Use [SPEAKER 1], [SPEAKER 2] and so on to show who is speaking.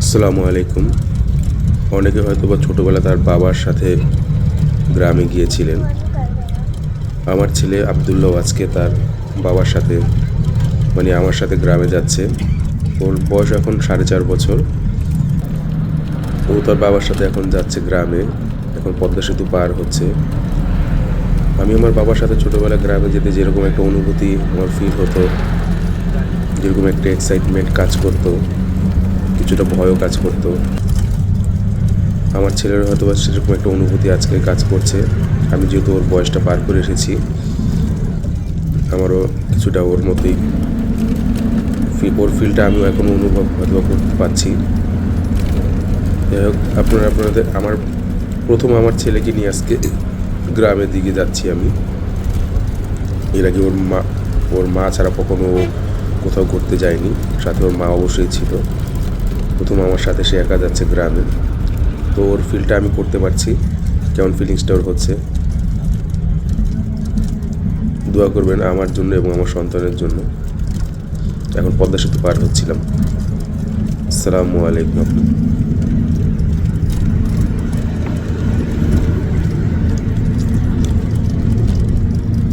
[SPEAKER 1] আসসালামু আলাইকুম। অনেকে হয়তো বা ছোটোবেলা তার বাবার সাথে গ্রামে গিয়েছিলেন। আমার ছেলে আবদুল্লাহ আজকে তার বাবার সাথে আমার সাথে গ্রামে যাচ্ছে। ওর বয়স এখন 4.5 বছর। ও তার বাবার সাথে এখন যাচ্ছে গ্রামে। এখন পদ্মা সেতু পার হচ্ছে। আমি আমার বাবার সাথে ছোটোবেলা গ্রামে যেতে যেরকম একটা অনুভূতি আমার ফিল হতো, যেরকম একটা এক্সাইটমেন্ট কাজ করতো, কিছুটা ভয়ও কাজ করতো, আমার ছেলের হয়তো বা সেরকম একটা অনুভূতি আজকে কাজ করছে। আমি যেহেতু ওর বয়সটা পার করে এসেছি, আমারও কিছুটা ওর মতোই ওর ফিলটা আমিও এখনও অনুভব হয়তো করতে পারছি। যাই হোক, আমার ছেলেকে নিয়ে আজকে গ্রামের দিকে যাচ্ছি আমি। এর আগে ওর মা ছাড়া কখনো কোথাও ঘুরতে যায়নি, সাথে ওর মা অবশ্যই ছিল। প্রথম আমার সাথে সে একা যাচ্ছে গ্রামে। তো ওর ফিলটা আমি করতে পারছি, কেমন ফিলিংসটা ওর হচ্ছে। দোয়া করবেন আমার জন্য এবং আমার সন্তানের জন্য। এখন পদ্মা সেতু পার হচ্ছিলাম। আসসালামু আলাইকুম।